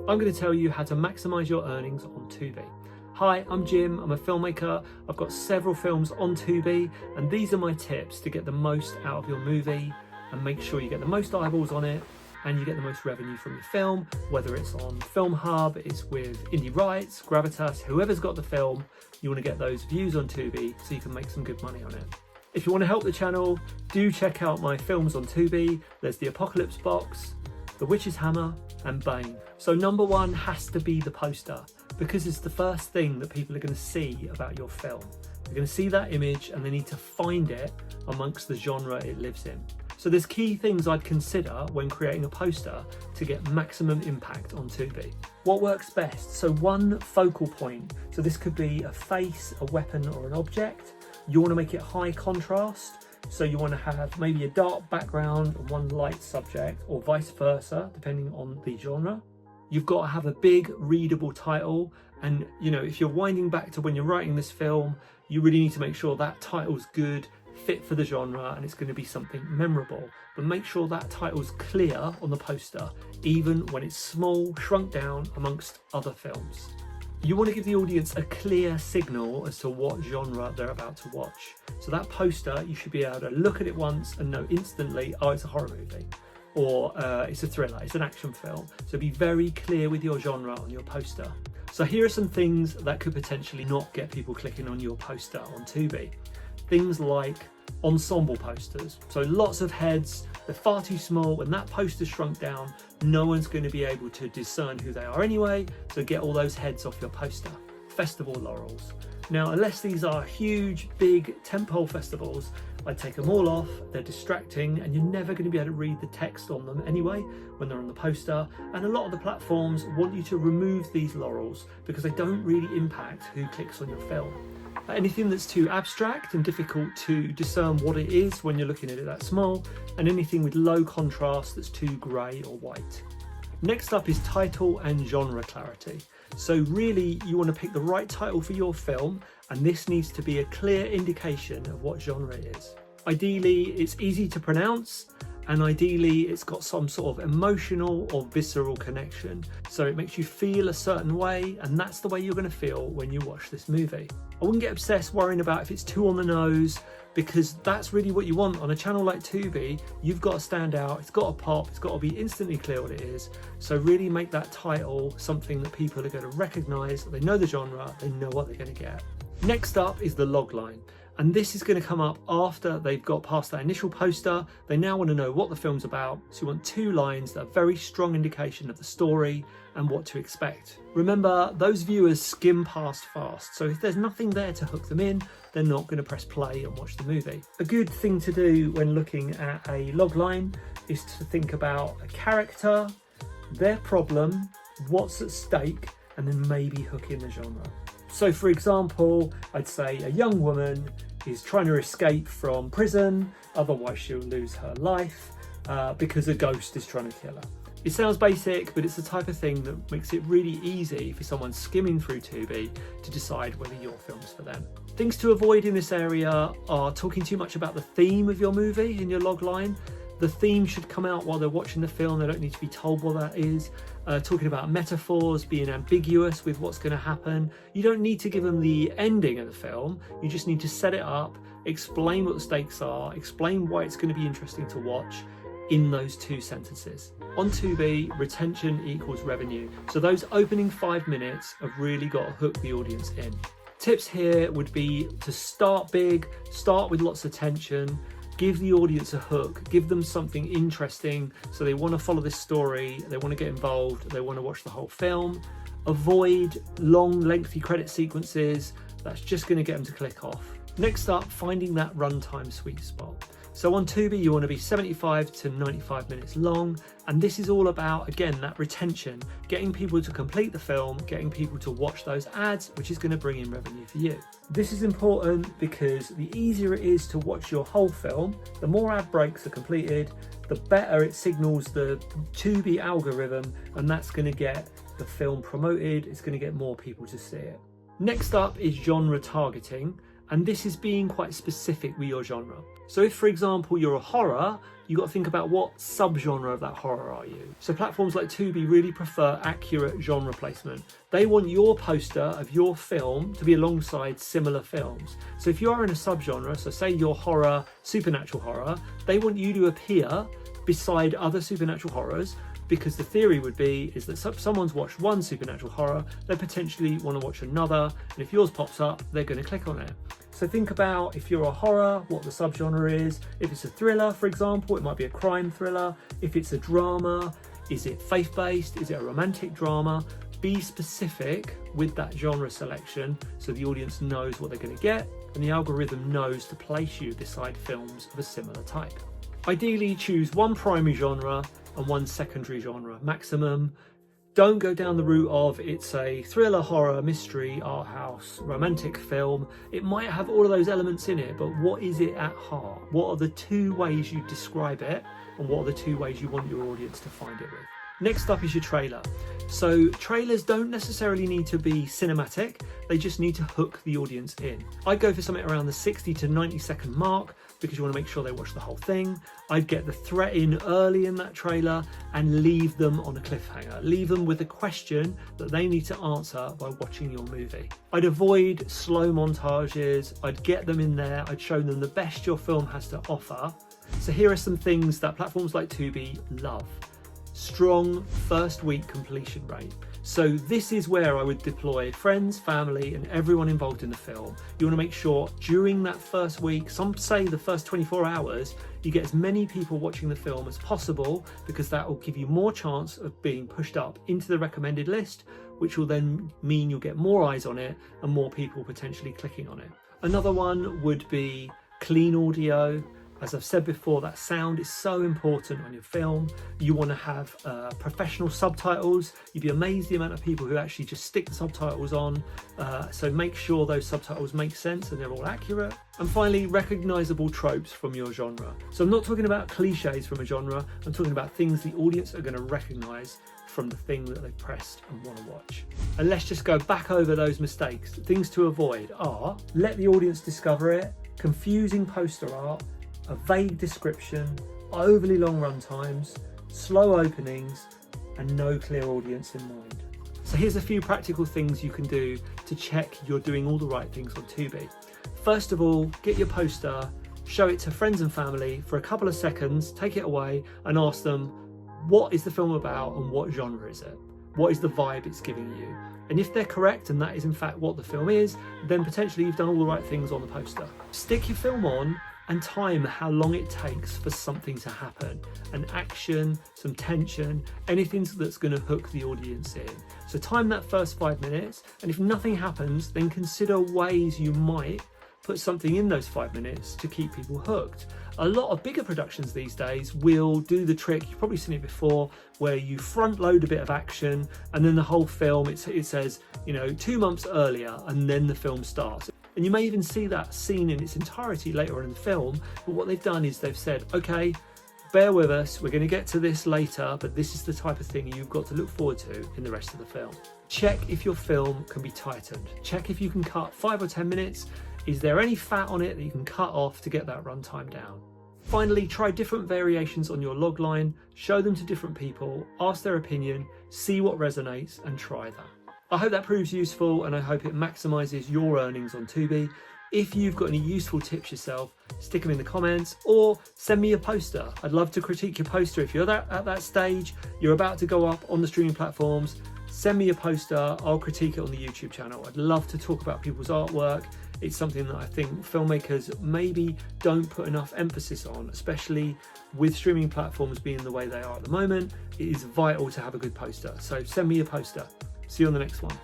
I'm going to tell you how to maximise your earnings on Tubi. Hi, I'm Jim, I'm a filmmaker. I've got several films on Tubi, and these are my tips to get the most out of your movie and make sure you get the most eyeballs on it and you get the most revenue from your film, whether it's on Film Hub, it's with Indie Rights, Gravitas, whoever's got the film, you want to get those views on Tubi so you can make some good money on it. If you want to help the channel, do check out my films on Tubi. There's The Apocalypse Box, The Witch's Hammer, and Bane. So number one has to be the poster, because it's the first thing that people are going to see about your film. They're going to see that image and they need to find it amongst the genre it lives in. So there's key things I'd consider when creating a poster to get maximum impact on Tubi. What works best? So one focal point. So this could be a face, a weapon, or an object. You want to make it high contrast. So you want to have maybe a dark background and one light subject, or vice versa, depending on the genre. You've got to have a big readable title. And you know, if you're winding back to when you're writing this film, you really need to make sure that title's good, fit for the genre, and it's going to be something memorable. But make sure that title's clear on the poster, even when it's small, shrunk down amongst other films. You want to give the audience a clear signal as to what genre they're about to watch. So that poster, you should be able to look at it once and know instantly, oh, it's a horror movie, or it's a thriller, it's an action film. So be very clear with your genre on your poster. So here are some things that could potentially not get people clicking on your poster on Tubi. Things like ensemble posters. So lots of heads, they're far too small. When that poster's shrunk down, no one's going to be able to discern who they are anyway, so get all those heads off your poster. Festival laurels. Now, unless these are huge, big tentpole festivals, I'd take them all off. They're distracting and you're never going to be able to read the text on them anyway when they're on the poster. And a lot of the platforms want you to remove these laurels because they don't really impact who clicks on your film. Anything that's too abstract and difficult to discern what it is when you're looking at it that small, and anything with low contrast that's too grey or white. Next up is title and genre clarity. So really you want to pick the right title for your film, and this needs to be a clear indication of what genre it is. Ideally it's easy to pronounce, and ideally it's got some sort of emotional or visceral connection, so it makes you feel a certain way, and that's the way you're going to feel when you watch this movie. I wouldn't get obsessed worrying about if it's too on the nose, because that's really what you want. On a channel like Tubi, you've got to stand out, it's got to pop, it's got to be instantly clear what it is. So really make that title something that people are going to recognise, they know the genre, they know what they're going to get. Next up is the logline. And this is going to come up after they've got past that initial poster. They now want to know what the film's about. So you want 2 lines that are a very strong indication of the story and what to expect. Remember, those viewers skim past fast. So if there's nothing there to hook them in, they're not going to press play and watch the movie. A good thing to do when looking at a logline is to think about a character, their problem, what's at stake, and then maybe hook in the genre. So for example, I'd say a young woman is trying to escape from prison, otherwise she'll lose her life because a ghost is trying to kill her. It sounds basic, but it's the type of thing that makes it really easy for someone skimming through Tubi to decide whether your film's for them. Things to avoid in this area are talking too much about the theme of your movie in your logline. The theme should come out while they're watching the film, they don't need to be told what that is. Talking about metaphors, being ambiguous with what's going to happen. You don't need to give them the ending of the film, you just need to set it up, explain what the stakes are, explain why it's going to be interesting to watch in those 2 sentences. On Tubi, retention equals revenue. So those opening 5 minutes have really got to hook the audience in. Tips here would be to start big, start with lots of tension, give the audience a hook, give them something interesting so they want to follow this story, they want to get involved, they want to watch the whole film. Avoid long, lengthy credit sequences, that's just going to get them to click off. Next up, finding that runtime sweet spot. So on Tubi, you want to be 75 to 95 minutes long, and this is all about, again, that retention, getting people to complete the film, getting people to watch those ads, which is going to bring in revenue for you. This is important because the easier it is to watch your whole film, the more ad breaks are completed, the better it signals the Tubi algorithm, and that's going to get the film promoted, it's going to get more people to see it. Next up is genre targeting, and this is being quite specific with your genre. So if, for example, you're a horror, you've got to think about what subgenre of that horror are you. So platforms like Tubi really prefer accurate genre placement. They want your poster of your film to be alongside similar films. So if you are in a subgenre, so say you're horror, supernatural horror, they want you to appear beside other supernatural horrors, because the theory would be is that someone's watched one supernatural horror, they potentially want to watch another, and if yours pops up, they're going to click on it. So think about, if you're a horror, what the subgenre is. If it's a thriller, for example, it might be a crime thriller. If it's a drama, is it faith-based? Is it a romantic drama? Be specific with that genre selection so the audience knows what they're going to get, and the algorithm knows to place you beside films of a similar type. Ideally, choose one primary genre and one secondary genre maximum. Don't go down the route of it's a thriller, horror, mystery, art house, romantic film. It might have all of those elements in it, but what is it at heart? What are the two ways you describe it, and what are the two ways you want your audience to find it with? Next up is your trailer. So trailers don't necessarily need to be cinematic, they just need to hook the audience in. I'd go for something around the 60 to 90 second mark because you want to make sure they watch the whole thing. I'd get the threat in early in that trailer and leave them on a cliffhanger. Leave them with a question that they need to answer by watching your movie. I'd avoid slow montages, I'd get them in there, I'd show them the best your film has to offer. So here are some things that platforms like Tubi love. Strong first week completion rate. So this is where I would deploy friends, family, and everyone involved in the film. You want to make sure during that first week, some say the first 24 hours, you get as many people watching the film as possible, because that will give you more chance of being pushed up into the recommended list, which will then mean you'll get more eyes on it and more people potentially clicking on it. Another one would be clean audio. As I've said before, that sound is so important on your film. You want to have professional subtitles. You'd be amazed the amount of people who actually just stick the subtitles on. So make sure those subtitles make sense and they're all accurate. And finally, recognizable tropes from your genre. So I'm not talking about cliches from a genre, I'm talking about things the audience are going to recognize from the thing that they've pressed and want to watch. And let's just go back over those mistakes. Things to avoid are: let the audience discover it, confusing poster art, a vague description, overly long run times, slow openings, and no clear audience in mind. So here's a few practical things you can do to check you're doing all the right things on Tubi. First of all, get your poster, show it to friends and family for a couple of seconds, take it away and ask them, what is the film about and what genre is it? What is the vibe it's giving you? And if they're correct and that is in fact what the film is, then potentially you've done all the right things on the poster. Stick your film on and time how long it takes for something to happen. An action, some tension, anything that's going to hook the audience in. So time that first 5 minutes, and if nothing happens, then consider ways you might put something in those 5 minutes to keep people hooked. A lot of bigger productions these days will do the trick, you've probably seen it before, where you front load a bit of action and then the whole film, it says, 2 months earlier, and then the film starts. And you may even see that scene in its entirety later on in the film, but what they've done is they've said, okay, bear with us, we're going to get to this later, but this is the type of thing you've got to look forward to in the rest of the film. Check if your film can be tightened. Check if you can cut 5 or 10 minutes. Is there any fat on it that you can cut off to get that runtime down? Finally, try different variations on your logline, show them to different people, ask their opinion, see what resonates, and try that. I hope that proves useful, and I hope it maximises your earnings on Tubi. If you've got any useful tips yourself, stick them in the comments or send me a poster. I'd love to critique your poster. If you're at that stage, you're about to go up on the streaming platforms, send me a poster, I'll critique it on the YouTube channel. I'd love to talk about people's artwork. It's something that I think filmmakers maybe don't put enough emphasis on, especially with streaming platforms being the way they are at the moment. It is vital to have a good poster. So send me a poster. See you on the next one.